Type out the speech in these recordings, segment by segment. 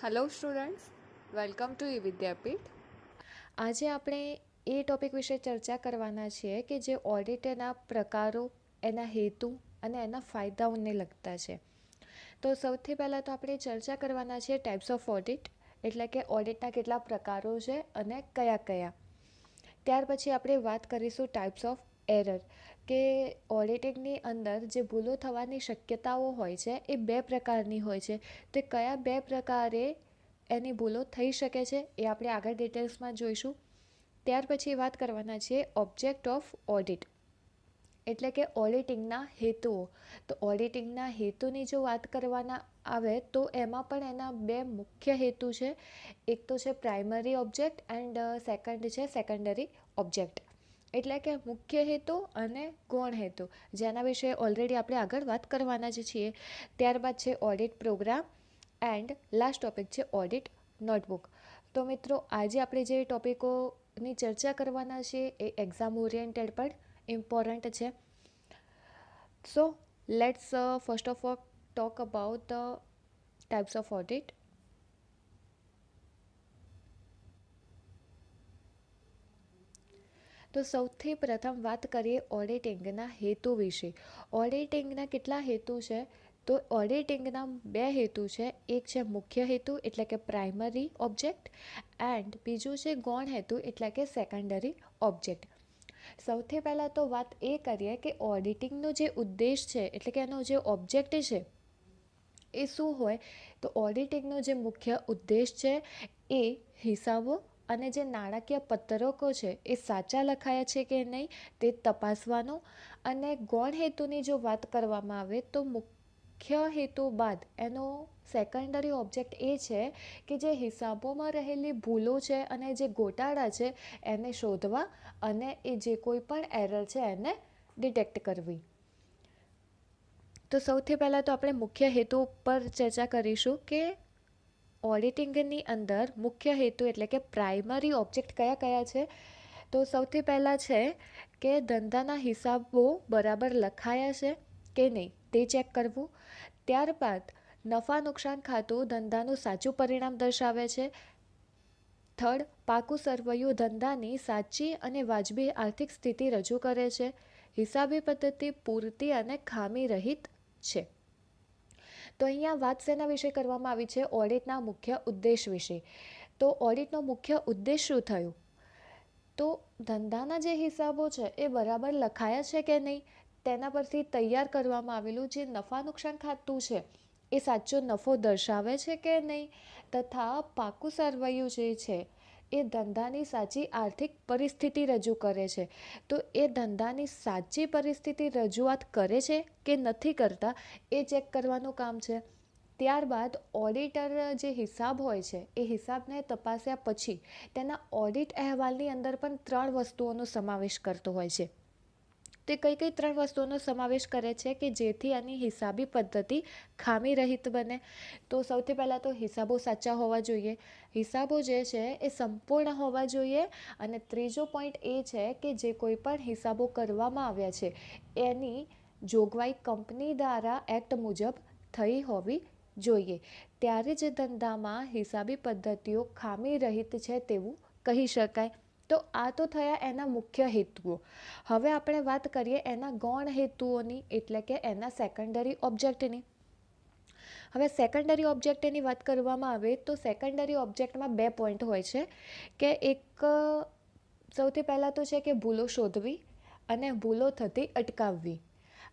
Hello students, welcome to વિદ્યાપીઠ. આજે આપણે એ topic વિશે ચર્ચા કરવાના છીએ કે જે ઓડિટના પ્રકારો, એના હેતુ અને એના ફાયદાઓને લગતા છે. તો સૌથી પહેલાં તો આપણે ચર્ચા કરવાના છીએ ટાઈપ્સ ઓફ ઓડિટ, એટલે કે ઓડિટના કેટલા પ્રકારો છે અને કયા કયા. ત્યાર પછી આપણે વાત કરીશું ટાઈપ્સ ઓફ એરર, કે ઓડિટિંગની અંદર જે ભૂલો થવાની શક્યતાઓ હોય છે એ બે પ્રકારની હોય છે. તે કયા બે પ્રકારે એની ભૂલો થઈ શકે છે એ આપણે આગળ ડિટેલ્સમાં જોઈશું. ત્યાર પછી વાત કરવાના છીએ ઓબ્જેક્ટ ઓફ ઓડિટ, એટલે કે ઓડિટિંગના હેતુઓ. તો ઓડિટિંગના હેતુની જો વાત કરવાના આવે તો એમાં પણ એના બે મુખ્ય હેતુ છે. એક તો છે પ્રાઇમરી ઓબ્જેક્ટ એન્ડ સેકન્ડ છે સેકન્ડરી ઓબ્જેક્ટ, એટલે કે મુખ્ય હેતુ અને ગૌણ હેતુ, જેના વિશે ઓલરેડી આપણે આગળ વાત કરવાના જ છીએ. ત્યારબાદ છે audit programme and last topic છે ઓડિટ નોટબુક. તો મિત્રો, આજે આપણે જે ટોપિકોની ચર્ચા કરવાના છીએ એ એક્ઝામ ઓરિએન્ટેડ પણ ઇમ્પોર્ટન્ટ છે. So let's first of all talk about the types of audit. તો સૌથી પ્રથમ વાત કરીએ ઓડિટિંગના હેતુ વિશે. ઓડિટિંગના કેટલા હેતુ છે? તો ઓડિટિંગના બે હેતુ છે. એક છે મુખ્ય હેતુ, એટલે કે પ્રાઇમરી ઓબ્જેક્ટ, એન્ડ બીજું છે ગૌણ હેતુ, એટલે કે સેકન્ડરી ઓબ્જેક્ટ. સૌથી પહેલાં તો વાત એ કરીએ કે ઓડિટિંગનો જે ઉદ્દેશ છે, એટલે કે એનો જે ઓબ્જેક્ટ છે એ શું હોય. તો ઓડિટિંગનો જે મુખ્ય ઉદ્દેશ છે એ હિસાબો અને જે નાણાકીય પત્રકો છે એ સાચા લખાયા છે કે નહીં તે તપાસવાનો. અને ગૌણ હેતુની જો વાત કરવામાં આવે તો મુખ્ય હેતુ બાદ એનો સેકન્ડરી ઓબ્જેક્ટ એ છે કે જે હિસાબોમાં રહેલી ભૂલો છે અને જે ગોટાળા છે એને શોધવા અને એ જે કોઈ પણ એરર છે એને ડિટેક્ટ કરવી. તો સૌથી પહેલાં તો આપણે મુખ્ય હેતુ પર ચર્ચા કરીશું કે ઓડિટિંગની અંદર મુખ્ય હેતુ એટલે કે પ્રાઇમરી ઓબ્જેક્ટ કયા કયા છે. તો સૌથી પહેલાં છે કે ધંધાના હિસાબો બરાબર લખાયા છે કે નહીં તે ચેક કરવું. ત્યારબાદ નફા નુકસાન ખાતું ધંધાનું સાચું પરિણામ દર્શાવે છે. થર્ડ, પાકું સરવૈયું ધંધાની સાચી અને વાજબી આર્થિક સ્થિતિ રજૂ કરે છે. હિસાબી પદ્ધતિ પૂરતી અને ખામી રહિત છે. તો અહીંયા વાત શેના વિશે કરવામાં આવી છે? ઓડિટના મુખ્ય ઉદ્દેશ વિશે. તો ઓડિટનો મુખ્ય ઉદ્દેશ શું થયું? તો ધંધાના જે હિસાબો છે એ બરાબર લખાયા છે કે નહીં તેના પરથી તૈયાર કરવામાં આવેલું જે નફા નુકસાન ખાતું છે એ સાચો નફો દર્શાવે છે કે નહીં, તથા પાકું સરવૈયું જે છે એ ધંધાની સાચી આર્થિક પરિસ્થિતિ રજૂ કરે છે. તો એ ધંધાની સાચી પરિસ્થિતિ રજૂઆત કરે છે કે નથી કરતા એ ચેક કરવાનું કામ છે. ત્યારબાદ ઓડિટર જે હિસાબ હોય છે એ હિસાબને તપાસ્યા પછી તેના ઓડિટ અહેવાલની અંદર પણ 3 વસ્તુઓનો સમાવેશ કરતો હોય છે. તે કઈ કઈ 3 વસ્તુઓનો સમાવેશ કરે છે કે જેથી આની હિસાબી પદ્ધતિ ખામી રહિત બને? તો સૌથી પહેલાં તો હિસાબો સાચા હોવા જોઈએ, હિસાબો જે છે એ સંપૂર્ણ હોવા જોઈએ. અને ત્રીજો પોઈન્ટ એ છે કે જે કોઈ પણ હિસાબો કરવામાં આવ્યા છે એની જોગવાઈ કંપની દ્વારા એક્ટ મુજબ થઈ હોવી જોઈએ. ત્યારે જ ધંધામાં હિસાબી પદ્ધતિઓ ખામી રહિત છે તેવું કહી શકાય. તો આ તો થયા એના મુખ્ય હેતુઓ. હવે આપણે વાત કરીએ એના ગૌણ હેતુઓની, એટલે કે એના સેકન્ડરી ઓબ્જેક્ટની. હવે સેકન્ડરી ઓબ્જેક્ટની વાત કરવામાં આવે તો સેકન્ડરી ઓબ્જેક્ટમાં 2 પોઈન્ટ હોય છે કે એક સૌથી પહેલાં તો છે કે ભૂલો શોધવી અને ભૂલો થતી અટકાવવી.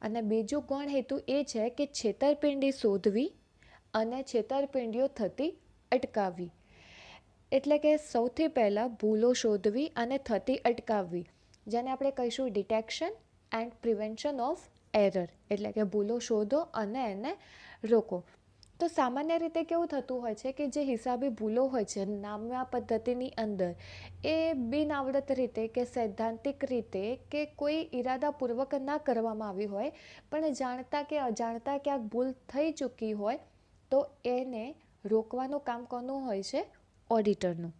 અને બીજું ગૌણ હેતુ એ છે કે છેતરપિંડી શોધવી અને છેતરપિંડીઓ થતી અટકાવવી. એટલે કે સૌથી પહેલાં ભૂલો શોધવી અને થતી અટકાવવી, જેને આપણે કહીશું detection and prevention of error, એટલે કે ભૂલો શોધો અને એને રોકો. તો સામાન્ય રીતે કેવું થતું હોય છે કે જે હિસાબી ભૂલો હોય છે નામ્યા પદ્ધતિની અંદર એ બિનઆવડત રીતે કે સૈદ્ધાંતિક રીતે કે કોઈ ઈરાદાપૂર્વક ના કરવામાં આવી હોય, પણ જાણતા કે અજાણતા ક્યાંક ભૂલ થઈ ચૂકી હોય તો એને રોકવાનું કામ કોનું હોય છે? ઓડિટરનું.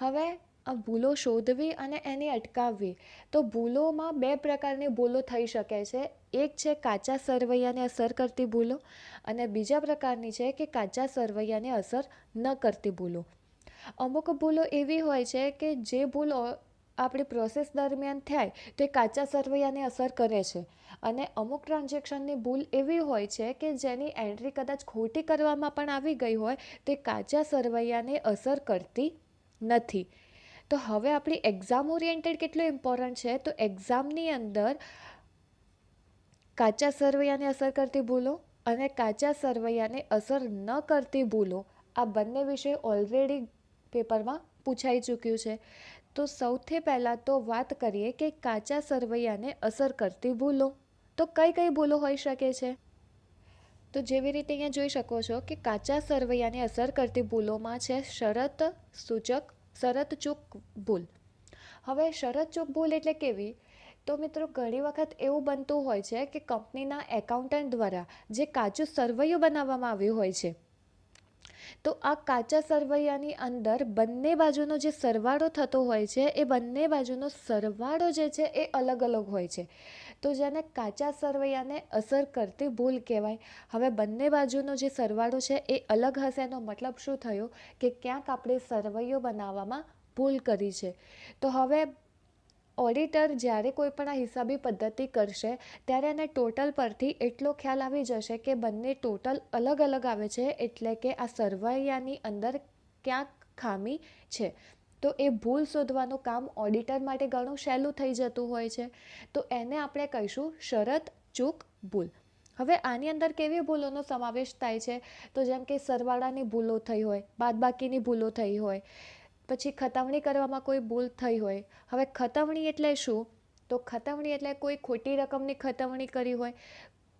હવે આ ભૂલો શોધવી અને એને અટકાવવી. તો ભૂલોમાં બે પ્રકારની ભૂલો થઈ શકે છે. એક છે કાચા સરવૈયાને અસર કરતી ભૂલો અને બીજા પ્રકારની છે કે કાચા સરવૈયાને અસર ન કરતી ભૂલો. અમુક ભૂલો એવી હોય છે કે જે ભૂલો આપણી પ્રોસેસ દરમિયાન થાય તો એ કાચા સરવૈયાને અસર કરે છે અને અમુક ટ્રાન્ઝેક્શનની ભૂલ એવી હોય છે કે જેની એન્ટ્રી કદાચ ખોટી કરવામાં પણ આવી ગઈ હોય તે કાચા સરવૈયાને અસર કરતી નથી. તો હવે આપણી એક્ઝામ ઓરિએન્ટેડ કેટલું ઇમ્પોર્ટન્ટ છે, તો એક્ઝામની અંદર કાચા સરવૈયાને અસર કરતી ભૂલો અને કાચા સરવૈયાને અસર ન કરતી ભૂલો આ બંને વિશે ઓલરેડી પેપરમાં પૂછાઈ ચૂક્યું છે. તો સૌથી પહેલાં તો વાત કરીએ કે કાચા સરવૈયાને અસર કરતી ભૂલો. તો કઈ કઈ ભૂલો હોઈ શકે છે? તો જેવી રીતે અહીંયા જોઈ શકો છો કે કાચા સરવૈયાને અસર કરતી ભૂલોમાં છે શરત ચૂક ભૂલ. હવે શરત ચૂક ભૂલ એટલે કેવી? તો મિત્રો ઘણી વખત એવું બનતું હોય છે કે કંપનીના એકાઉન્ટન્ટ દ્વારા જે કાચું સરવૈયું બનાવવામાં આવ્યું હોય છે, તો આ કાચા સરવૈયાની અંદર બંને બાજુનો જે સરવાળો થતો હોય છે એ બંને બાજુનો સરવાળો જે છે એ અલગ અલગ હોય છે. તો જેને કાચા સરવૈયાને અસર કરતી ભૂલ કહેવાય. હવે બંને બાજુનો જે સરવાળો છે એ અલગ હશે એનો મતલબ શું થયો કે ક્યાંક આપણે સરવૈયો બનાવવામાં ભૂલ કરી છે. તો હવે ઓડિટર જ્યારે કોઈ પણ આ હિસાબી પદ્ધતિ કરશે ત્યારે એને ટોટલ પરથી એટલો ખ્યાલ આવી જશે કે બંને ટોટલ અલગ અલગ આવે છે, એટલે કે આ સરવૈયાની અંદર ક્યાંક ખામી છે. તો એ ભૂલ શોધવાનું કામ ઓડિટર માટે ઘણું સહેલું થઈ જતું હોય છે. તો એને આપણે કહીશું શરત ચૂક ભૂલ. હવે આની અંદર કેવી ભૂલોનો સમાવેશ થાય છે? તો જેમ કે સરવાળાની ભૂલો થઈ હોય, બાદબાકીની ભૂલો થઈ હોય, પછી ખતવણી કરવામાં કોઈ ભૂલ થઈ હોય. હવે ખતવણી એટલે શું? તો ખતવણી એટલે કોઈ ખોટી રકમની ખતવણી કરી હોય,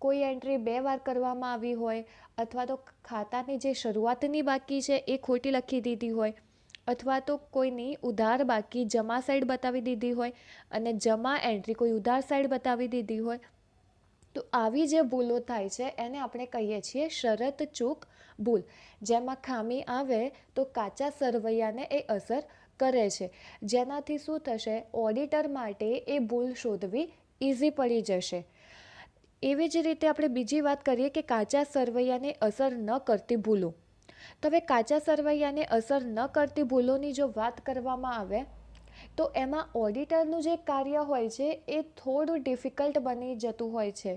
કોઈ એન્ટ્રી 2 વાર કરવામાં આવી હોય, અથવા તો ખાતાની જે શરૂઆતની બાકી છે એ ખોટી લખી દીધી હોય, અથવા તો કોઈની ઉધાર બાકી જમા સાઈડ બતાવી દીધી હોય અને જમા એન્ટ્રી કોઈ ઉધાર સાઈડ બતાવી દીધી હોય. તો આવી જે ભૂલો થાય છે એને આપણે કહીએ છીએ શરત ચૂક ભૂલ. જેમાં ખામી આવે તો કાચા સરવૈયાને એ અસર કરે છે, જેનાથી શું થશે? ઓડિટર માટે એ ભૂલ શોધવી ઇઝી પડી જશે. એવી જ રીતે આપણે બીજી વાત કરીએ કે કાચા સરવૈયાને અસર ન કરતી ભૂલો. તો હવે કાચા સરવૈયાને અસર ન કરતી ભૂલોની જો વાત કરવામાં આવે તો એમાં ઓડિટરનું જે કાર્ય હોય છે એ થોડું ડિફિકલ્ટ બની જતું હોય છે.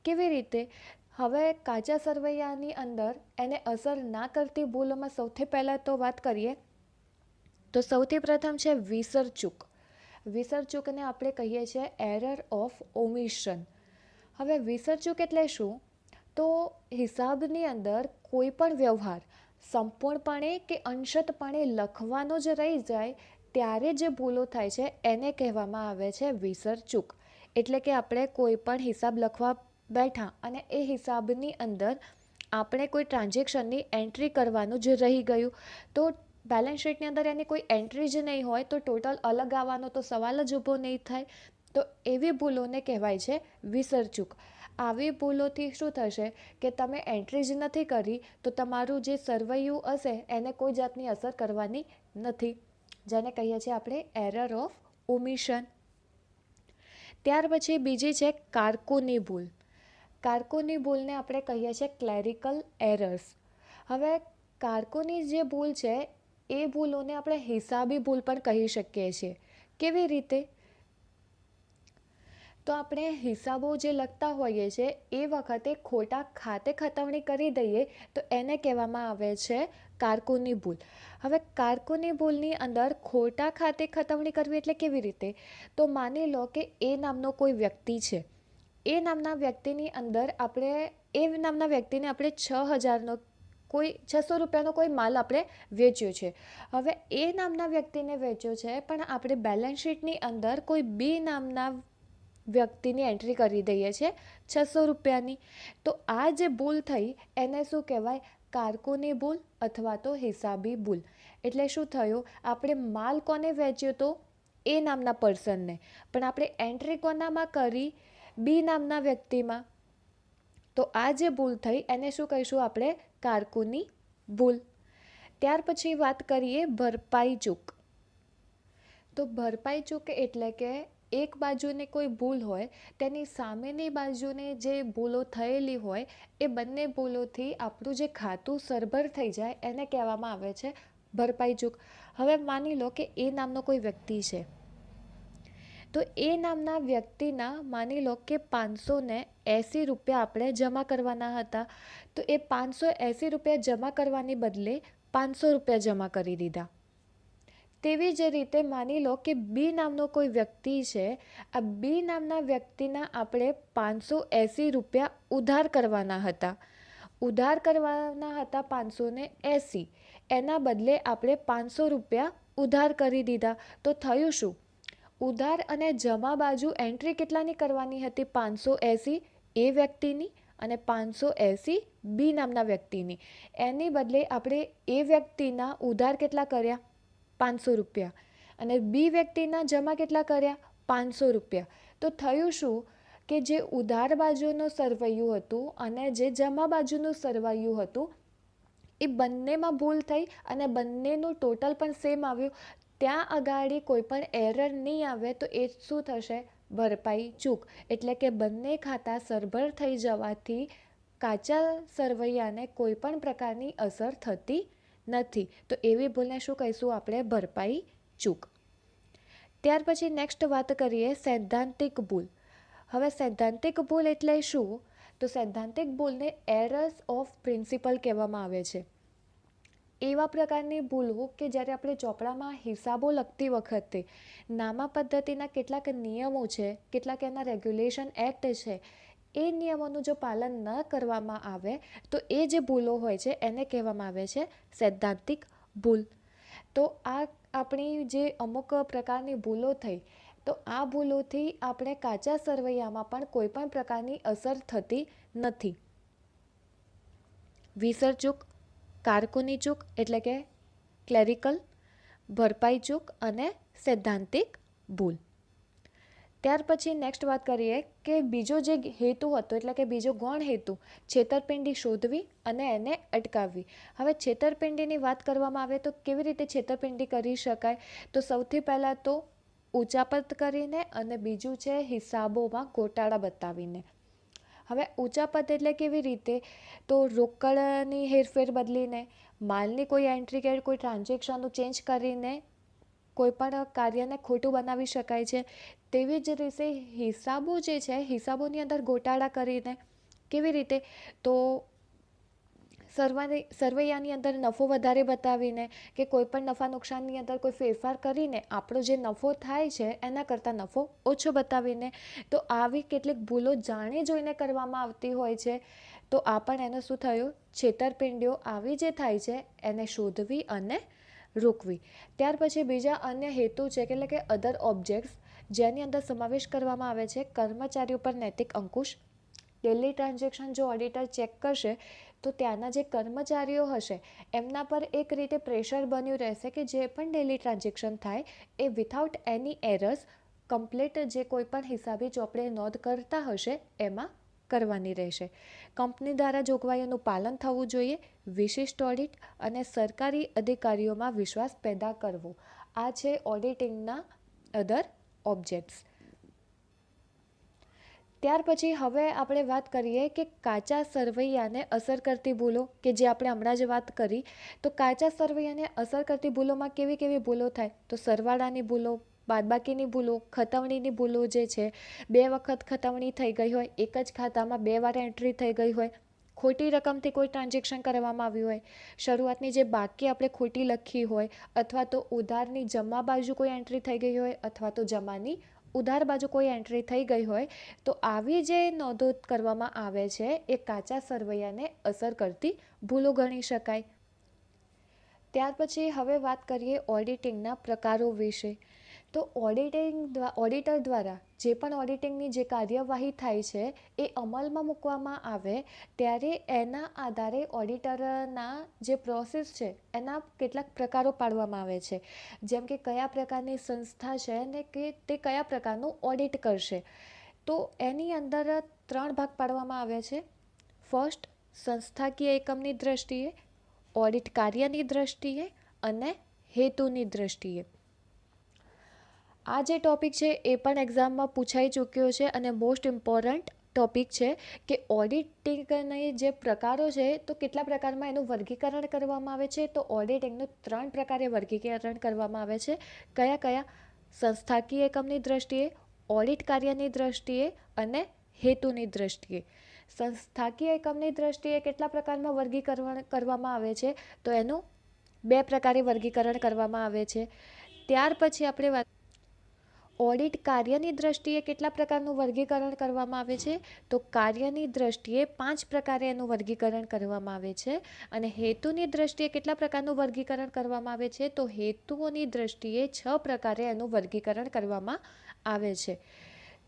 કેવી રીતે? હવે કાચા સરવૈયાની અંદર એને અસર ના કરતી ભૂલોમાં સૌથી પહેલાં તો વાત કરીએ તો સૌથી પ્રથમ છે વિસરચૂક. વિસરચૂકને આપણે કહીએ છીએ એરર ઓફ ઓમિશન. હવે વિસરચૂક એટલે શું? તો હિસાબની અંદર કોઈ પણ વ્યવહાર સંપૂર્ણપણે કે અંશતપણે લખવાનો જ રહી જાય ત્યારે જે ભૂલો થાય છે એને કહેવામાં આવે છે વિસરચૂક. એટલે કે આપણે કોઈ પણ હિસાબ લખવા બેઠા અને એ હિસાબની અંદર આપણે કોઈ ટ્રાન્ઝેક્શનની એન્ટ્રી કરવાનું જે રહી ગયું, તો બેલેન્સ શીટની અંદર એની કોઈ એન્ટ્રી જ નહીં હોય તો ટોટલ અલગ આવવાનો તો સવાલ જ ઊભો નહીં થાય. તો એવી ભૂલોને કહેવાય છે વિસરચૂક. આવી ભૂલોથી શું થશે કે તમે એન્ટ્રી જ નથી કરી તો તમારું જે સરવૈયું હશે એને કોઈ જાતની અસર કરવાની નથી, જેને કહીએ છીએ આપણે એરર ઓફ ઓમિશન. ત્યાર પછી બીજી છે કારકુની ભૂલ. કારકુની ભૂલને આપણે કહીએ છીએ ક્લેરિકલ એરર્સ. હવે કારકુની જે ભૂલ છે એ ભૂલોને આપણે હિસાબી ભૂલ પણ કહી શકીએ છીએ. કેવી રીતે? તો આપણે હિસાબો જે લખતા હોઈએ છીએ એ વખતે ખોટા ખાતે ખતવણી કરી દઈએ તો એને કહેવામાં આવે છે કારકુની ભૂલ. હવે કારકુની ભૂલની અંદર ખોટા ખાતે ખતવણી કરવી એટલે કેવી રીતે? તો માની લો કે એ નામનો કોઈ વ્યક્તિ છે. એ નામના વ્યક્તિની અંદર નામના વ્યક્તિને આપણે 600 રૂપિયાનો કોઈ માલ આપણે વેચ્યો છે. હવે એ નામના વ્યક્તિને વેચ્યો છે પણ આપણે બેલેન્સ શીટની અંદર કોઈ બી નામના વ્યક્તિની એન્ટ્રી કરી દઈએ છીએ 600 રૂપિયાની. તો આ જે ભૂલ થઈ એને શું કહેવાય? કારકુની ભૂલ અથવા તો હિસાબી ભૂલ. એટલે શું થયું? આપણે માલ કોને વેચ્યો તો? એ નામના પર્સનને, પણ આપણે એન્ટ્રી કોનામાં કરી? બી નામના વ્યક્તિમાં. તો આ જે ભૂલ થઈ એને શું કહીશું આપણે? કારકુની ભૂલ. ત્યાર પછી વાત કરીએ ભરપાઈ ચૂક. તો ભરપાઈ ચૂક એટલે કે એક બાજુને કોઈ ભૂલ હોય તેની સામેની બાજુને જે ભૂલો થયેલી હોય એ બંને ભૂલોથી આપણું જે ખાતું સરભર થઈ જાય એને કહેવામાં આવે છે ભરપાઈ ચૂક. હવે માની લો કે એ નામનો કોઈ વ્યક્તિ છે, તો એ નામના વ્યક્તિના માની લો કે 580 રૂપિયા આપણે જમા કરવાના હતા, તો એ 580 રૂપિયા જમા કરવાની બદલે 500 રૂપિયા જમા કરી દીધા. તેવી જ રીતે માની લો કે બી નામનો કોઈ વ્યક્તિ છે, આ બી નામના વ્યક્તિના આપણે 580 રૂપિયા ઉધાર કરવાના હતા. ઉધાર કરવાના હતા 580, એના બદલે આપણે 500 રૂપિયા ઉધાર કરી દીધા. તો થયું શું? ઉધાર અને જમા બાજુ એન્ટ્રી કેટલાની કરવાની હતી? 580 એ વ્યક્તિની અને 580 બી નામના વ્યક્તિની. એની બદલે આપણે એ વ્યક્તિના ઉધાર કેટલા કર્યા? 500 રૂપિયા. અને બી વ્યક્તિના જમા કેટલા કર્યા? 500 રૂપિયા. તો થયું શું કે જે ઉધાર બાજુનું સરવૈયું હતું અને જે જમા બાજુનું સરવૈયું હતું એ બંનેમાં ભૂલ થઈ અને બંનેનું ટોટલ પણ સેમ આવ્યું. ત્યાં અગાડી કોઈ પણ એરર નહીં આવે તો એ શું થશે? ભરપાઈ ચૂક. એટલે કે બંને ખાતા સરભર થઈ જવાથી કાચા સરવૈયાને કોઈ પણ પ્રકારની અસર થતી નથી. તો એવી ભૂલને શું કહીશું આપણે? ભરપાઈ ચૂક. ત્યાર પછી નેક્સ્ટ વાત કરીએ સૈદ્ધાંતિક ભૂલ. હવે સૈદ્ધાંતિક ભૂલ એટલે શું? તો સૈદ્ધાંતિક ભૂલને એરર્સ ઓફ પ્રિન્સિપલ કહેવામાં આવે છે. એવા પ્રકારની ભૂલો કે જ્યારે આપણે ચોપડામાં હિસાબો લખતી વખતે નામા પદ્ધતિના કેટલાક નિયમો છે, કેટલાક એના રેગ્યુલેશન એક્ટ છે, એ નિયમોનું જો પાલન ન કરવામાં આવે તો એ જે ભૂલો હોય છે એને કહેવામાં આવે છે સૈદ્ધાંતિક ભૂલ. તો આ આપણી જે અમુક પ્રકારની ભૂલો થઈ, તો આ ભૂલોથી આપણે કાચા સરવૈયામાં પણ કોઈ પણ પ્રકારની અસર થતી નથી. વિસર ચૂક, કારકુની ચૂક એટલે કે ક્લેરિકલ, ભરપાઈ ચૂક અને સૈદ્ધાંતિક ભૂલ. ત્યાર પછી નેક્સ્ટ વાત કરીએ કે બીજો જે હેતુ હતો એટલે કે બીજો ગૌણ હેતુ છેતરપિંડી શોધવી અને એને અટકાવવી. હવે છેતરપિંડીની વાત કરવામાં આવે તો કેવી રીતે છેતરપિંડી કરી શકાય? તો સૌથી પહેલાં તો ઉચાપત કરીને અને બીજું છે હિસાબોમાં ગોટાળા બતાવીને. હવે ઉચાપત એટલે કેવી રીતે? તો રોકડની હેરફેર બદલીને, માલની કોઈ એન્ટ્રી કે કોઈ ટ્રાન્ઝેક્શનનું ચેન્જ કરીને કોઈ પણ કાર્યને ખોટું બનાવી શકાય છે. તેવી જ રીતે હિસાબો જે છે, હિસાબોની અંદર ગોટાળા કરીને કેવી રીતે? તો સરવૈયાની અંદર નફો વધારે બતાવીને કે કોઈ પણ નફા નુકસાનની અંદર કોઈ ફેરફાર કરીને આપણો જે નફો થાય છે એના કરતાં નફો ઓછો બતાવીને. તો આવી કેટલીક ભૂલો જાણી જોઈને કરવામાં આવતી હોય છે. તો આ પણ એનો શું થયું? છેતરપિંડીઓ આવી જે થાય છે એને શોધવી અને રોકવી. ત્યાર પછી બીજા અન્ય હેતુ છે એટલે કે અધર ઓબ્જેક્ટ્સ, જેની અંદર સમાવેશ કરવામાં આવે છે કર્મચારીઓ પર નૈતિક અંકુશ. ડેલી ટ્રાન્ઝેક્શન જો ઓડિટર ચેક કરશે તો ત્યાંના જે કર્મચારીઓ હશે એમના પર એક રીતે પ્રેશર બન્યું રહેશે કે જે પણ ડેલી ટ્રાન્ઝેક્શન થાય એ વિથઆઉટ એની એરર્સ કમ્પ્લીટ જે કોઈ પણ હિસાબી ચોપડે નોંધ કરતા હશે એમાં કરવાની રહેશે. કંપની દ્વારા જોગવાઈઓનું પાલન થવું જોઈએ. વિશિષ્ટ ઓડિટ અને સરકારી અધિકારીઓમાં વિશ્વાસ પેદા કરવો. આ છે ઓડિટિંગના અધર ઓબ્જેક્ટ્સ. ત્યાર પછી હવે આપણે વાત કરીએ કે કાચા સરવૈયાને અસર કરતી ભૂલો કે જે આપણે હમણાં જ વાત કરી. તો કાચા સરવૈયાને અસર કરતી ભૂલોમાં કેવી કેવી ભૂલો થાય? તો સરવાળાની ભૂલો, બાદબાકીની ભૂલો, ખતવણીની ભૂલો જે છે, 2 વખત ખતવણી થઈ ગઈ હોય, એક જ ખાતામાં 2 વાર એન્ટ્રી થઈ ગઈ હોય, ખોટી રકમથી કોઈ ટ્રાન્ઝેક્શન કરવામાં આવ્યું હોય, શરૂઆતની જે બાકી આપણે ખોટી લખી હોય, અથવા તો ઉધારની જમા બાજુ કોઈ એન્ટ્રી થઈ ગઈ હોય, અથવા તો જમાની ઉધાર બાજુ કોઈ એન્ટ્રી થઈ ગઈ હોય, તો આવી જે નોંધો કરવામાં આવે છે એ કાચા સરવૈયાને અસર કરતી ભૂલો ગણી શકાય. ત્યાર પછી હવે વાત કરીએ ઓડિટિંગના પ્રકારો વિશે. તો ઓડિટર દ્વારા જે પણ ઓડિટિંગની જે કાર્યવાહી થાય છે એ અમલમાં મૂકવામાં આવે ત્યારે એના આધારે ઓડિટરના જે પ્રોસેસ છે એના કેટલાક પ્રકારો પાડવામાં આવે છે. જેમ કે કયા પ્રકારની સંસ્થા છે ને કે તે કયા પ્રકારનું ઓડિટ કરશે. તો એની અંદર 3 ભાગ પાડવામાં આવે છે. ફર્સ્ટ, સંસ્થાકીય એકમની દ્રષ્ટિએ, ઓડિટ કાર્યની દ્રષ્ટિએ અને હેતુની દ્રષ્ટિએ. આ જે ટૉપિક છે એ પણ એક્ઝામમાં પૂછાઈ ચૂક્યો છે અને મોસ્ટ ઇમ્પોર્ટન્ટ ટૉપિક છે કે ઓડિટિંગના જે પ્રકારો છે તો કેટલા પ્રકારમાં એનું વર્ગીકરણ કરવામાં આવે છે. તો ઓડિટિંગનું 3 પ્રકારે વર્ગીકરણ કરવામાં આવે છે. કયા કયા? સંસ્થાકીય એકમની દ્રષ્ટિએ, ઓડિટ કાર્યની દ્રષ્ટિએ અને હેતુની દ્રષ્ટિએ. સંસ્થાકીય એકમની દ્રષ્ટિએ કેટલા પ્રકારમાં વર્ગીકરણ કરવામાં આવે છે? તો એનું 2 પ્રકારે વર્ગીકરણ કરવામાં આવે છે. ત્યાર પછી આપણે વાત ઓડિટ કાર્યની દ્રષ્ટિએ કેટલા પ્રકારનું વર્ગીકરણ કરવામાં આવે છે? તો કાર્યની દ્રષ્ટિએ 5 પ્રકારે એનું વર્ગીકરણ કરવામાં આવે છે. અને હેતુની દ્રષ્ટિએ કેટલા પ્રકારનું વર્ગીકરણ કરવામાં આવે છે? તો હેતુઓની દ્રષ્ટિએ 6 પ્રકારે એનું વર્ગીકરણ કરવામાં આવે છે.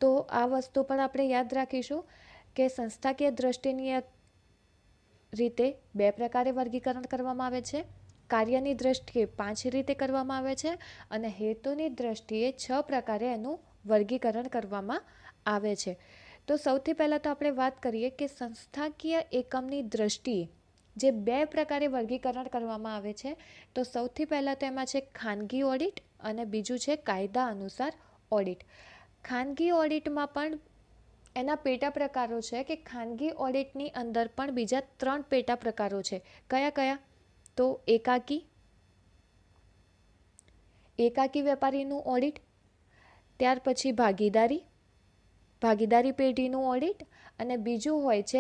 તો આ વસ્તુ પણ આપણે યાદ રાખીશું કે સંસ્થાકીય દ્રષ્ટિની રીતે 2 પ્રકારે વર્ગીકરણ કરવામાં આવે છે, કાર્યની દ્રષ્ટિએ 5 રીતે કરવામાં આવે છે અને હેતુની દ્રષ્ટિએ 6 પ્રકારે એનું વર્ગીકરણ કરવામાં આવે છે. તો સૌથી પહેલાં તો આપણે વાત કરીએ કે સંસ્થાકીય એકમની દ્રષ્ટિએ જે 2 પ્રકારે વર્ગીકરણ કરવામાં આવે છે. તો સૌથી પહેલાં તો એમાં છે ખાનગી ઓડિટ અને બીજું છે કાયદા અનુસાર ઓડિટ. ખાનગી ઓડિટમાં પણ એના પેટા પ્રકારો છે કે ખાનગી ઓડિટની અંદર પણ બીજા 3 પેટા પ્રકારો છે. કયા કયા? તો એકાકી વેપારીનું ઓડિટ, ત્યાર પછી ભાગીદારી પેઢીનું ઓડિટ અને બીજું હોય છે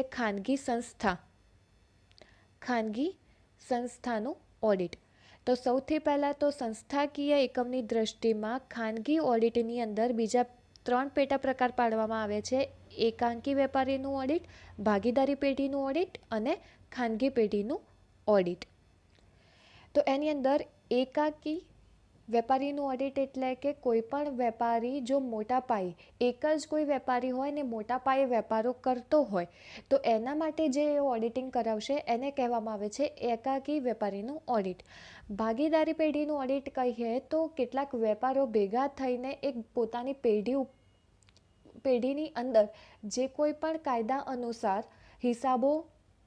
ખાનગી સંસ્થાનું ઓડિટ. તો સૌથી પહેલાં તો સંસ્થાકીય એકમની દ્રષ્ટિમાં ખાનગી ઓડિટની અંદર બીજા 3 પેટા પ્રકાર પાડવામાં આવે છે: એકાંકી વેપારીનું ઓડિટ, ભાગીદારી પેઢીનું ઓડિટ અને ખાનગી પેઢીનું ઓડિટ. તો એની અંદર એકાકી વેપારીનું ઓડિટ એટલે કે કોઈ પણ વેપારી જો મોટા પાયે એક જ કોઈ વેપારી હોય ને મોટા પાયે વેપારો કરતો હોય તો એના માટે જે ઓડિટિંગ કરાવશે એને કહેવામાં આવે છે એકાકી વેપારીનું ઓડિટ. ભાગીદારી પેઢીનું ઓડિટ કહીએ તો કેટલાક વેપારો ભેગા થઈને એક પોતાની પેઢીની અંદર જે કોઈ પણ કાયદા અનુસાર હિસાબો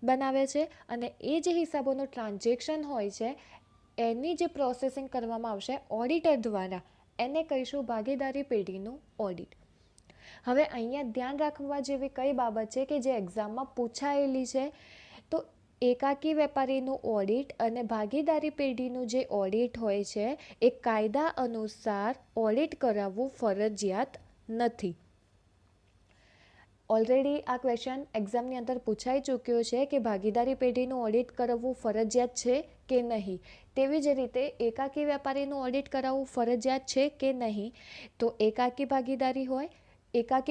બનાવે છે અને એ જે હિસાબોનું ટ્રાન્ઝેક્શન હોય છે એની જે પ્રોસેસિંગ કરવામાં આવશે ઓડિટર દ્વારા એને કહીશું ભાગીદારી પેઢીનું ઓડિટ. હવે અહીંયા ધ્યાન રાખવા જેવી કઈ બાબત છે કે જે એક્ઝામમાં પૂછાયેલી છે? તો એકાકી વેપારીનું ઓડિટ અને ભાગીદારી પેઢીનું જે ઓડિટ હોય છે એ કાયદા અનુસાર ઓડિટ કરાવવું ફરજિયાત નથી. ઓલરેડી આ ક્વેશ્ચન એક્ઝામની અંદર પૂછાઈ ચૂક્યો છે કે ભાગીદારી પેઢીનું ઓડિટ કરાવવું ફરજિયાત છે કે નહીં. તેવી જ રીતે એકાકી વેપારીનું ઓડિટ કરાવવું ફરજિયાત છે કે નહીં. તો એકાકી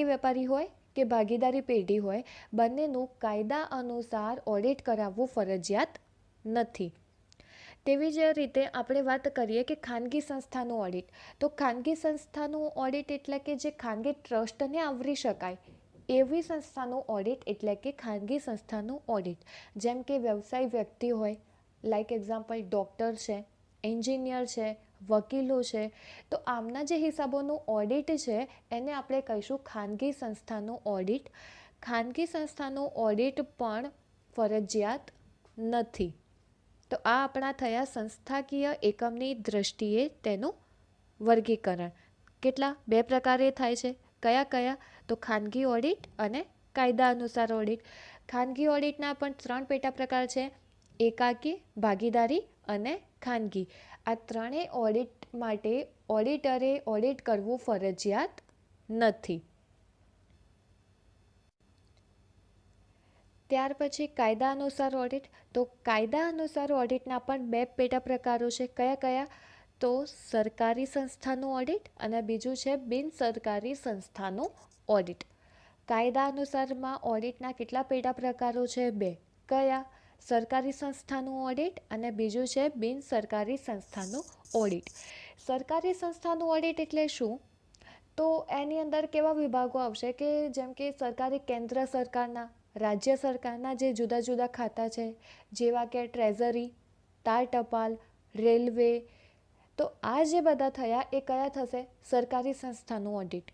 વેપારી હોય કે ભાગીદારી પેઢી હોય બંનેનું કાયદા અનુસાર ઓડિટ કરાવવું ફરજિયાત નથી. તેવી જ રીતે આપણે વાત કરીએ કે ખાનગી સંસ્થાનું ઓડિટ. તો ખાનગી સંસ્થાનું ઓડિટ એટલે કે જે ખાનગી ટ્રસ્ટને આવરી શકાય એવી સંસ્થાનું ઓડિટ એટલે કે ખાનગી સંસ્થાનું ઓડિટ. જેમ કે વ્યવસાય વ્યક્તિ હોય, લાઇક એક્ઝામ્પલ ડૉક્ટર છે, એન્જિનિયર છે, વકીલો છે, તો આમના જે હિસાબોનું ઓડિટ છે એને આપણે કહીશું ખાનગી સંસ્થાનું ઓડિટ. ખાનગી સંસ્થાનું ઓડિટ પણ ફરજિયાત નથી. તો આ આપણા થયા સંસ્થાકીય એકમની દ્રષ્ટિએ તેનું વર્ગીકરણ. કેટલા? 2 પ્રકારે થાય છે. કયા કયા? તો ખાનગી ઓડિટ અને કાયદા અનુસાર ઓડિટ. ખાનગી ઓડિટના પણ 3 પેટા પ્રકાર છે: એકાકી, ભાગીદારી અને ખાનગી. આ ત્રણેય ઓડિટ માટે ઓડિટરે ઓડિટ કરવું ફરજિયાત નથી. ત્યાર પછી કાયદા અનુસાર ઓડિટ. તો કાયદા અનુસાર ઓડિટના પણ 2 પેટા પ્રકારો છે. કયા કયા? તો સરકારી સંસ્થાનું ઓડિટ અને બીજું છે બિનસરકારી સંસ્થાનું ઓડિટ. કાયદા અનુસારમાં ઓડિટના કેટલા પેટા પ્રકારો છે? 2. કયા? સરકારી સંસ્થાનું ઓડિટ અને બીજું છે બિનસરકારી સંસ્થાનું ઓડિટ. સરકારી સંસ્થાનું ઓડિટ એટલે શું? તો એની અંદર કેવા વિભાગો આવશે કે જેમ કે સરકારી કેન્દ્ર સરકારના, રાજ્ય સરકારના જે જુદા જુદા ખાતા છે જેવા કે ટ્રેઝરી, તાર ટપાલ, રેલવે. તો આ જે બધા થયા એ કયા થશે? સરકારી સંસ્થાનું ઓડિટ.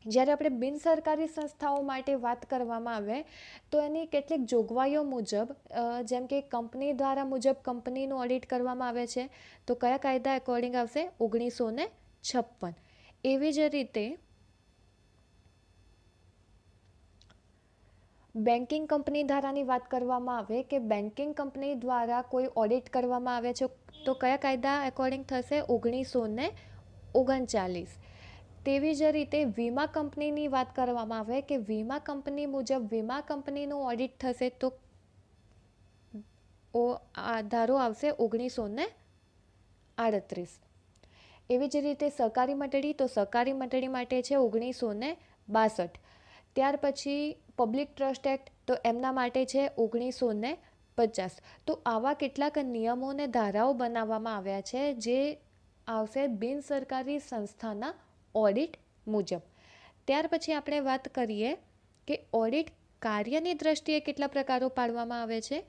જ્યારે આપણે બિનસરકારી સંસ્થાઓ માટે વાત કરવામાં આવે તો એની કેટલીક જોગવાઈઓ મુજબ જેમ કે કંપની દ્વારા મુજબ કંપનીનું ઓડિટ કરવામાં આવે છે. તો કયા કાયદા એકોર્ડિંગ આવશે? 1956. એવી જ રીતે બેન્કિંગ કંપની ધારાની વાત કરવામાં આવે કે બેન્કિંગ કંપની દ્વારા કોઈ ઓડિટ કરવામાં આવે છે તો કયા કાયદા એકોર્ડિંગ થશે? 1939. તેવી જ રીતે વીમા કંપનીની વાત કરવામાં આવે કે વીમા કંપની મુજબ વીમા કંપનીનું ઓડિટ થશે તો ધારો આવશે 1938. એવી જ રીતે સહકારી મંડળી, તો સહકારી મંડળી માટે છે 1962. ત્યાર પછી પબ્લિક ટ્રસ્ટ એક્ટ, તો એમના માટે છે 1950. તો આવા કેટલાક નિયમો અને ધારાઓ બનાવવામાં આવ્યા છે જે આવશે બિન સરકારી સંસ્થાના ઓડિટ મુજબ. ત્યાર પછી આપણે વાત કરીએ કે ઓડિટ કાર્યની દ્રષ્ટિએ કેટલા પ્રકારો પાડવામાં આવે છે.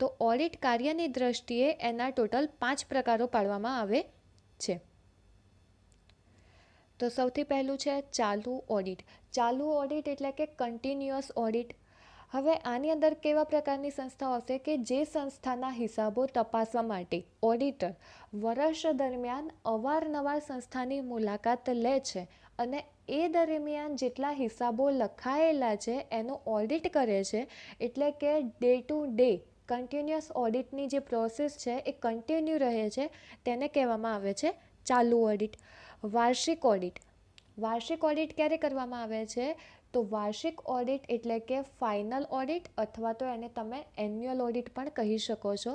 તો ઓડિટ કાર્યની દ્રષ્ટિએ એના ટોટલ 5 પ્રકારો પાડવામાં આવે છે. તો સૌથી પહેલું છે ચાલુ ઓડિટ. ચાલુ ઓડિટ એટલે કે કન્ટિન્યુઅસ ઓડિટ. હવે આની અંદર કેવા પ્રકારની સંસ્થાઓ આવશે કે જે સંસ્થાના હિસાબો તપાસવા માટે ઓડિટર વર્ષ દરમિયાન અવારનવાર સંસ્થાની મુલાકાત લે છે અને એ દરમિયાન જેટલા હિસાબો લખાયેલા છે એનું ઓડિટ કરે છે. એટલે કે ડે ટુ ડે કન્ટિન્યુઅસ ઓડિટની જે પ્રોસેસ છે એ કન્ટિન્યુ રહે છે, તેને કહેવામાં આવે છે ચાલુ ઓડિટ. વાર્ષિક ઓડિટ. વાર્ષિક ઓડિટ ક્યારે કરવામાં આવે છે? તો વાર્ષિક ઓડિટ એટલે કે ફાઇનલ ઓડિટ અથવા તો એને તમે એન્યુઅલ ઓડિટ પણ કહી શકો છો,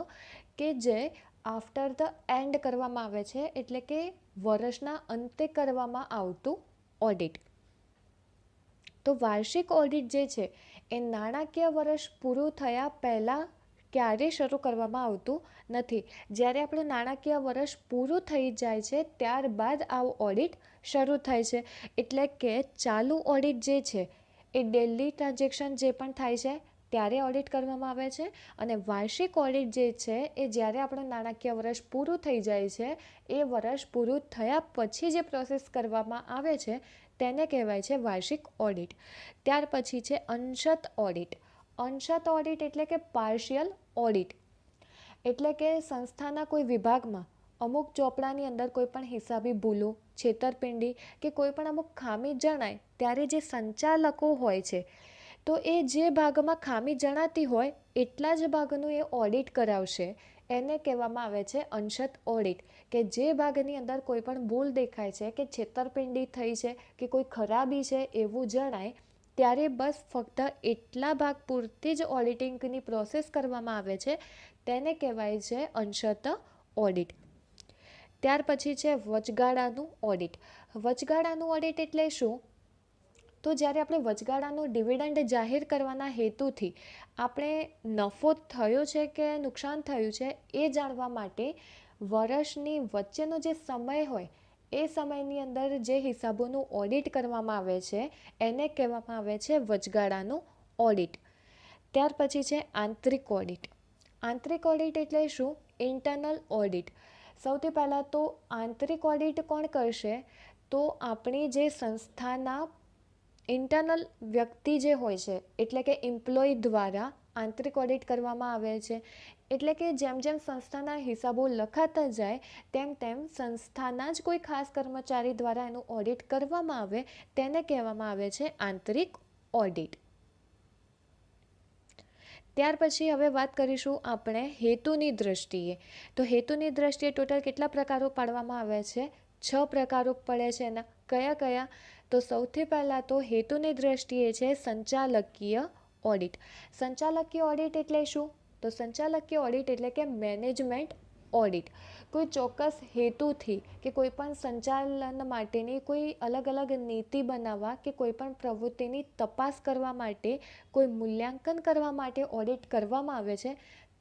કે જે આફ્ટર ધ એન્ડ કરવામાં આવે છે, એટલે કે વર્ષના અંતે કરવામાં આવતું ઓડિટ. તો વાર્ષિક ઓડિટ જે છે એ નાણાકીય વર્ષ પૂરું થયા પહેલાં ક્યારેય શરૂ કરવામાં આવતું નથી. જ્યારે આપણું નાણાકીય વર્ષ પૂરું થઈ જાય છે ત્યારબાદ આવું ઓડિટ શરૂ થાય છે. એટલે કે ચાલુ ઓડિટ જે છે એ ડેલી ટ્રાન્ઝેક્શન જે પણ થાય છે ત્યારે ઓડિટ કરવામાં આવે છે, અને વાર્ષિક ઓડિટ જે છે એ જ્યારે આપણું નાણાકીય વર્ષ પૂરું થઈ જાય છે એ વર્ષ પૂરું થયા પછી જે પ્રોસેસ કરવામાં આવે છે તેને કહેવાય છે વાર્ષિક ઓડિટ. ત્યાર પછી છે અંશત ઓડિટ. અંશત ઓડિટ એટલે કે પાર્શિયલ ઓડિટ. એટલે કે સંસ્થાના કોઈ વિભાગમાં અમુક ચોપડાની અંદર કોઈ પણ હિસાબી ભૂલો, છેતરપિંડી કે કોઈ પણ અમુક ખામી જણાય ત્યારે જે સંચાલકો હોય છે તો એ જે ભાગમાં ખામી જણાતી હોય એટલા જ ભાગનું એ ઓડિટ કરાવશે. એને કહેવામાં આવે છે અંશત ઓડિટ. કે જે ભાગની અંદર કોઈ પણ ભૂલ દેખાય છે કે છેતરપિંડી થઈ છે કે કોઈ ખરાબી છે એવું જણાય ત્યારે બસ ફક્ત એટલા ભાગ પૂરતી જ ઓડિટિંગની પ્રોસેસ કરવામાં આવે છે, તેને કહેવાય છે અંશત ઓડિટ. ત્યાર પછી છે વચગાળાનું ઓડિટ. વચગાળાનું ઓડિટ એટલે શું? તો જ્યારે આપણે વચગાળાનું ડિવિડન્ડ જાહેર કરવાના હેતુથી આપણે નફો થયો છે કે નુકસાન થયું છે એ જાણવા માટે વર્ષની વચ્ચેનો જે સમય હોય એ સમયની અંદર જે હિસાબોનું ઓડિટ કરવામાં આવે છે એને કહેવામાં આવે છે વચગાળાનું ઓડિટ. ત્યાર પછી છે આંતરિક ઓડિટ. આંતરિક ઓડિટ એટલે શું? Internal audit. સૌથી પહેલાં તો આંતરિક ઓડિટ કોણ કરશે? તો આપણી જે સંસ્થાના ઇન્ટરનલ વ્યક્તિ જે હોય છે એટલે કે એમ્પ્લોય દ્વારા આંતરિક ઓડિટ કરવામાં આવે છે. એટલે કે જેમ જેમ સંસ્થાના હિસાબો લખાતા જાય તેમ તેમ સંસ્થાના જ કોઈ ખાસ કર્મચારી દ્વારા એનું ઓડિટ કરવામાં આવે, તેને કહેવામાં આવે છે આંતરિક ઓડિટ. ત્યાર પછી હવે વાત કરીશું આપણે હેતુની દ્રષ્ટિએ. તો હેતુની દ્રષ્ટિએ ટોટલ કેટલા પ્રકારો પાડવામાં આવ્યા છે? 6 પ્રકારો પડે છે. એના કયા કયા? તો સૌથી પહેલાં તો હેતુની દ્રષ્ટિએ છે સંચાલકીય ઓડિટ. સંચાલકીય ઓડિટ એટલે શું? તો સંચાલકીય ઓડિટ એટલે કે મેનેજમેન્ટ ઓડિટ. કોઈ ચોક્કસ હેતુથી કે કોઈ પણ સંચાલન માટેની કોઈ અલગ અલગ નીતિ બનાવવા કે કોઈ પણ પ્રવૃત્તિની તપાસ કરવા માટે, કોઈ મૂલ્યાંકન કરવા માટે ઓડિટ કરવામાં આવે છે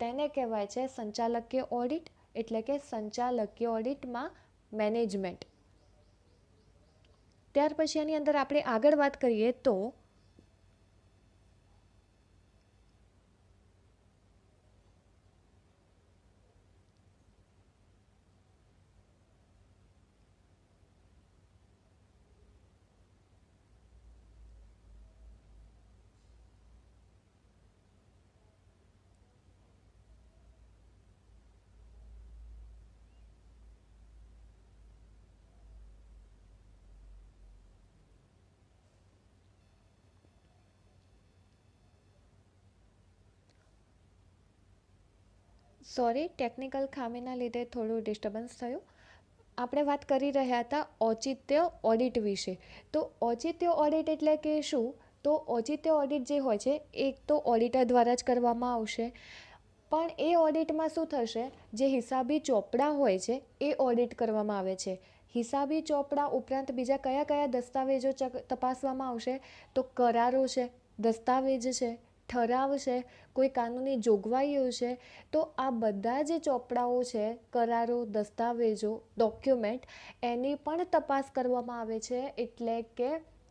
તેને કહેવાય છે સંચાલકીય ઓડિટ. એટલે કે સંચાલકીય ઓડિટમાં મેનેજમેન્ટ. ત્યાર પછી એની અંદર આપણે આગળ વાત કરીએ તો સોરી, ટેકનિકલ ખામીના લીધે થોડું ડિસ્ટર્બન્સ થયું. આપણે વાત કરી રહ્યા હતા ઔચિત્ય ઓડિટ વિશે. તો ઔચિત્ય ઓડિટ એટલે કે શું? તો ઔચિત્ય ઓડિટ જે હોય છે એક તો ઓડિટર દ્વારા જ કરવામાં આવશે, પણ એ ઓડિટમાં શું થશે, જે હિસાબી ચોપડા હોય છે એ ઓડિટ કરવામાં આવે છે. હિસાબી ચોપડા ઉપરાંત બીજા કયા કયા દસ્તાવેજો તપાસવામાં આવશે? તો કરારો છે, દસ્તાવેજ છે, ઠરાવ છે, કોઈ કાનૂની જોગવાઈઓ છે. તો આ બધા જે ચોપડાઓ છે, કરારો, દસ્તાવેજો, ડોક્યુમેન્ટ, એની પણ તપાસ કરવામાં આવે છે. એટલે કે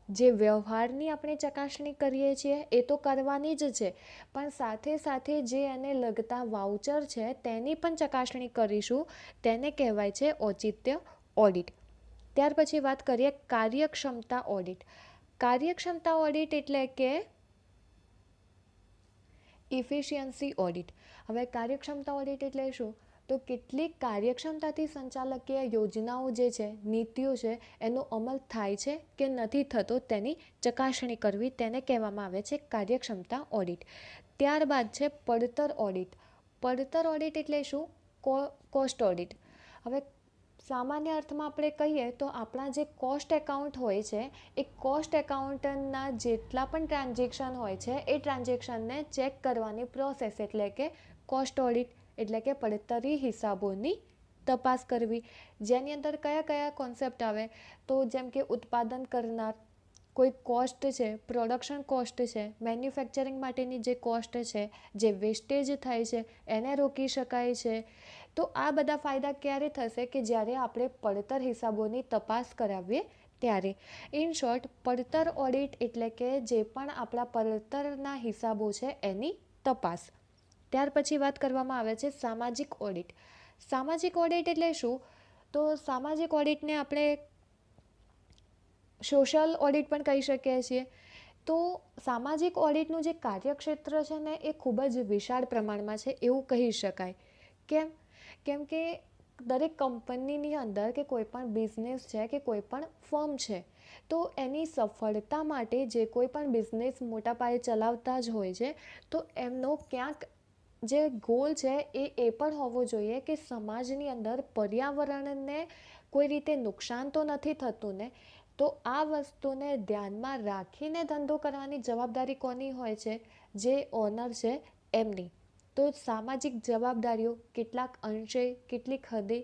જે વ્યવહારની આપણે ચકાસણી કરીએ છીએ એ તો કરવાની જ છે, પણ સાથે સાથે જે એને લગતા વાઉચર છે તેની પણ ચકાસણી કરીશું. તેને કહેવાય છે ઔચિત્ય ઓડિટ. ત્યાર પછી વાત કરીએ કાર્યક્ષમતા ઓડિટ. કાર્યક્ષમતા ઓડિટ એટલે કે ઇફિશિયન્સી ઓડિટ. હવે કાર્યક્ષમતા ઓડિટ એટલે શું? તો કેટલીક કાર્યક્ષમતાથી સંચાલકીય યોજનાઓ જે છે, નીતિઓ છે, એનો અમલ થાય છે કે નથી થતો તેની ચકાસણી કરવી, તેને કહેવામાં આવે છે કાર્યક્ષમતા ઓડિટ. ત્યારબાદ છે પડતર ઓડિટ. પડતર ઓડિટ એટલે શું? Cost audit. હવે સામાન્ય અર્થમાં આપણે કહીએ તો આપણા જે કોસ્ટ એકાઉન્ટ હોય છે એ કોસ્ટ એકાઉન્ટના જેટલા પણ ટ્રાન્ઝેક્શન હોય છે એ ટ્રાન્ઝેક્શનને ચેક કરવાની પ્રોસેસ એટલે કે કોસ્ટ ઓડિટ, એટલે કે પડતરી હિસાબોની તપાસ કરવી. જેની અંદર કયા કયા કોન્સેપ્ટ આવે? તો જેમ કે ઉત્પાદન કરનાર, કોઈ કોસ્ટ છે, પ્રોડક્શન કોસ્ટ છે, મેન્યુફેક્ચરિંગ માટેની જે કોસ્ટ છે, જે વેસ્ટેજ થાય છે એને રોકી શકાય છે. તો આ બધા ફાયદા ક્યારે થશે? કે જ્યારે આપણે પડતર હિસાબોની તપાસ કરાવીએ ત્યારે. ઇન શોર્ટ, પડતર ઓડિટ એટલે કે જે પણ આપણા પડતરના હિસાબો છે એની તપાસ. ત્યાર પછી વાત કરવામાં આવે છે સામાજિક ઓડિટ. સામાજિક ઓડિટ એટલે શું? તો સામાજિક ઓડિટને આપણે સોશિયલ ઓડિટ પણ કહી શકીએ છીએ. તો સામાજિક ઓડિટનું જે કાર્યક્ષેત્ર છે ને એ ખૂબ જ વિશાળ પ્રમાણમાં છે એવું કહી શકાય. કેમ કે દરેક કંપનીની અંદર કે કોઈ પણ બિઝનેસ છે કે કોઈ પણ ફર્મ છે, તો એની સફળતા માટે જે કોઈ પણ બિઝનેસ મોટા પાયે ચલાવતા જ હોય છે, તો એમનો ક્યાંક જે ગોલ છે એ પણ હોવો જોઈએ કે સમાજની અંદર પર્યાવરણને કોઈ રીતે નુકસાન તો નથી થતું ને. તો આ વસ્તુને ધ્યાનમાં રાખીને ધંધો કરવાની જવાબદારી કોની હોય છે? જે ઓનર છે એમની. તો સામાજિક જવાબદારીઓ કેટલાક અંશે, કેટલીક હદે,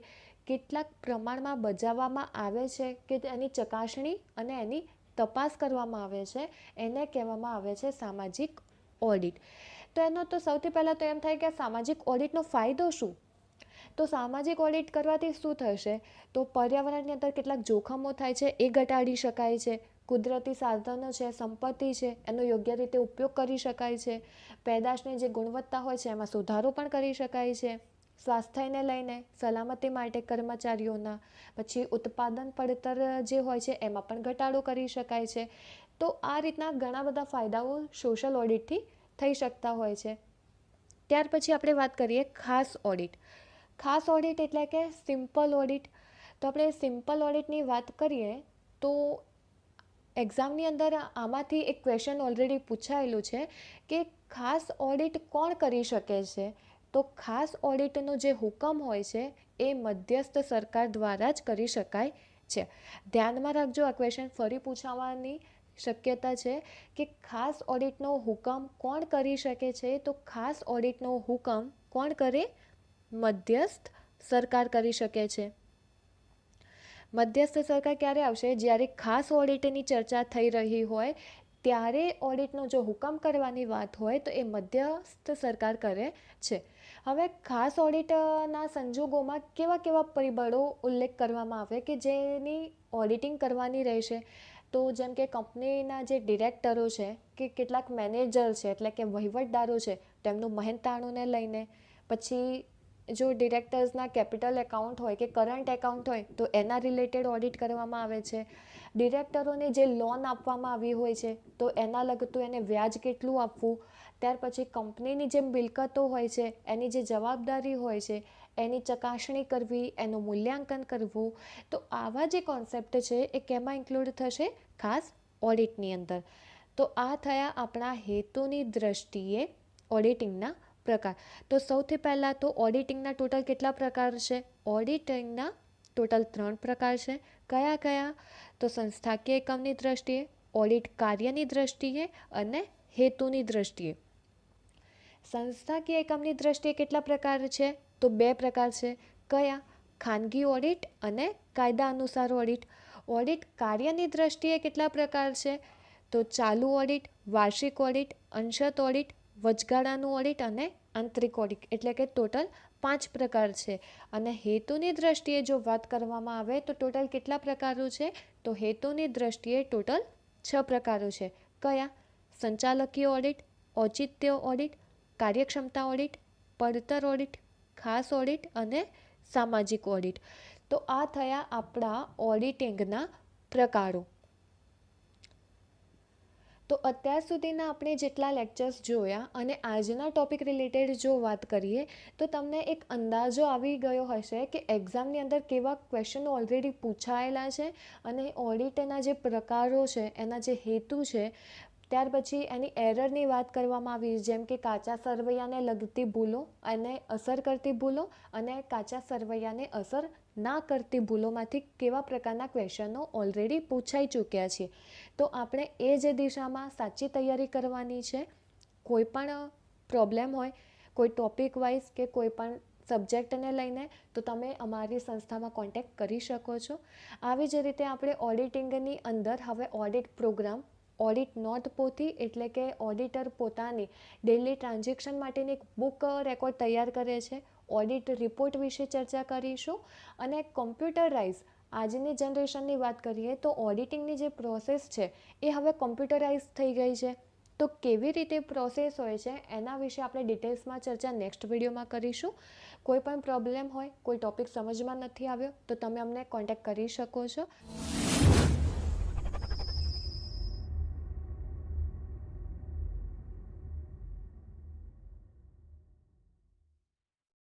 કેટલાક પ્રમાણમાં બજાવવામાં આવે છે કે એની ચકાસણી અને એની તપાસ કરવામાં આવે છે, એને કહેવામાં આવે છે સામાજિક ઓડિટ. તો એનો તો સૌથી પહેલાં તો એમ થાય કે સામાજિક ઓડિટનો ફાયદો શું? તો સામાજિક ઓડિટ કરવાથી શું થશે? તો પર્યાવરણની અંદર કેટલાક જોખમો થાય છે એ ઘટાડી શકાય છે. કુદરતી સાધનો છે, સંપત્તિ છે, એનો યોગ્ય રીતે ઉપયોગ કરી શકાય છે. પેદાશની જે ગુણવત્તા હોય છે એમાં સુધારો પણ કરી શકાય છે. સ્વાસ્થ્યને લઈને, સલામતી માટે કર્મચારીઓના, પછી ઉત્પાદન પડતર જે હોય છે એમાં પણ ઘટાડો કરી શકાય છે. તો આ રીતના ઘણા બધા ફાયદાઓ સોશિયલ ઓડિટથી થઈ શકતા હોય છે. ત્યાર પછી આપણે વાત કરીએ ખાસ ઓડિટ. ખાસ ઓડિટ એટલે કે સિમ્પલ ઓડિટ. તો આપણે સિમ્પલ ઓડિટની વાત કરીએ તો એક્ઝામની અંદર આમાંથી એક ક્વેશ્ચન ઓલરેડી પૂછાયેલું છે કે ખાસ ઓડિટ કોણ કરી શકે છે? તો ખાસ ઓડિટનો જે હુકમ હોય છે એ મધ્યસ્થ સરકાર દ્વારા જ કરી શકાય છે. ધ્યાનમાં રાખજો, આ ક્વેશ્ચન ફરી પૂછાવાની શક્યતા છે કે ખાસ ઓડિટનો હુકમ કોણ કરી શકે છે? તો ખાસ ઓડિટનો હુકમ કોણ કરે? મધ્યસ્થ સરકાર કરી શકે છે. મધ્યસ્થ સરકાર ક્યારે આવશે? જ્યારે ખાસ ઓડિટની ચર્ચા થઈ રહી હોય ત્યારે ઓડિટનો જો હુકમ કરવાની વાત હોય તો એ મધ્યસ્થ સરકાર કરે છે. હવે ખાસ ઓડિટના સંજોગોમાં કેવા કેવા પરિબળો ઉલ્લેખ કરવામાં આવે કે જેની ઓડિટિંગ કરવાની રહેશે? તો જેમ કે કંપનીના જે ડિરેક્ટરો છે કે કેટલાક મેનેજર છે એટલે કે વહીવટદારો છે, તેમનું મહેનતાણુંને લઈને, પછી જો ડિરેક્ટર્સના કેપિટલ એકાઉન્ટ હોય કે કરંટ એકાઉન્ટ હોય તો એના રિલેટેડ ઓડિટ કરવામાં આવે છે. ડિરેક્ટરોને જે લોન આપવામાં આવી હોય છે તો એના લગતું એને વ્યાજ કેટલું આપવું. ત્યાર પછી કંપનીની જે મિલકતો હોય છે એની જે જવાબદારી હોય છે એની ચકાસણી કરવી, એનું મૂલ્યાંકન કરવું. તો આવા જે કોન્સેપ્ટ છે એ કેમાં ઇન્ક્લુડ થશે? ખાસ ઓડિટની અંદર. તો આ થયા આપણા હેતુની દ્રષ્ટિએ ઓડિટિંગના પ્રકાર. તો સૌથી પહેલાં તો ઓડિટિંગના ટોટલ કેટલા પ્રકાર છે? ઓડિટિંગના ટોટલ 3 પ્રકાર છે. કયા કયા? તો સંસ્થાકીય એકમની દ્રષ્ટિએ, ઓડિટ કાર્યની દ્રષ્ટિએ અને હેતુની દ્રષ્ટિએ. સંસ્થાકીય એકમની દ્રષ્ટિએ કેટલા પ્રકાર છે? તો 2 પ્રકાર છે. કયા? ખાનગી ઓડિટ અને કાયદા અનુસાર ઓડિટ. ઓડિટ કાર્યની દ્રષ્ટિએ કેટલા પ્રકાર છે? તો ચાલુ ઓડિટ, વાર્ષિક ઓડિટ, અંશત ઓડિટ, વચગાળાનું ઓડિટ અને આંતરિક ઓડિટ, એટલે કે ટોટલ 5 પ્રકાર છે. અને હેતુની દ્રષ્ટિએ જો વાત કરવામાં આવે તો ટોટલ કેટલા પ્રકારો છે? તો હેતુની દ્રષ્ટિએ ટોટલ 6 પ્રકારો છે. કયા? સંચાલકીય ઓડિટ, ઔચિત્ય ઓડિટ, કાર્યક્ષમતા ઓડિટ, પડતર ઓડિટ, ખાસ ઓડિટ અને સામાજિક ઓડિટ. તો આ થયા આપણા ઓડિટિંગના પ્રકારો. તો અત્યાર સુધીના આપણે જેટલા લેક્ચર્સ જોયા અને આજના ટૉપિક રિલેટેડ જો વાત કરીએ તો તમને એક અંદાજો આવી ગયો હશે કે એક્ઝામની અંદર કેવા ક્વેશ્ચનો ઓલરેડી પૂછાયેલા છે અને ઓડિટના જે પ્રકારો છે, એના જે હેતુ છે, ત્યાર પછી એની એરરની વાત કરવામાં આવી, જેમ કે કાચા સરવૈયાને લગતી ભૂલો અને અસર કરતી ભૂલો અને કાચા સરવૈયાને અસર ના કરતી ભૂલોમાંથી કેવા પ્રકારના ક્વેશ્ચનો ઓલરેડી પૂછાઈ ચૂક્યા છે. તો આપણે એ જ દિશામાં સાચી તૈયારી કરવાની છે. કોઈ પણ પ્રોબ્લેમ હોય, કોઈ ટૉપિક વાઇઝ કે કોઈ પણ સબ્જેક્ટને લઈને, તો તમે અમારી સંસ્થામાં કોન્ટેક્ટ કરી શકો છો. આવી જ રીતે આપણે ઓડિટિંગની અંદર હવે ઓડિટ પ્રોગ્રામ, ઓડિટ નોટ પોથી એટલે કે ઓડિટર પોતાની ડેલી ટ્રાન્ઝેક્શન માટેની એક બુક રેકોર્ડ તૈયાર કરે છે. ઓડિટ રિપોર્ટ વિશે ચર્ચા કરીશું અને કોમ્પ્યુટરાઇઝ, આજની જનરેશનની વાત કરીએ તો ઓડિટિંગની જે પ્રોસેસ છે એ હવે કોમ્પ્યુટરાઇઝ થઈ ગઈ છે. તો કેવી રીતે પ્રોસેસ હોય છે એના વિશે આપણે ડિટેલ્સમાં ચર્ચા નેક્સ્ટ વિડીયોમાં કરીશું. કોઈ પણ પ્રોબ્લેમ હોય, કોઈ ટૉપિક સમજમાં નથી આવ્યો તો તમે અમને કોન્ટેક્ટ કરી શકો છો.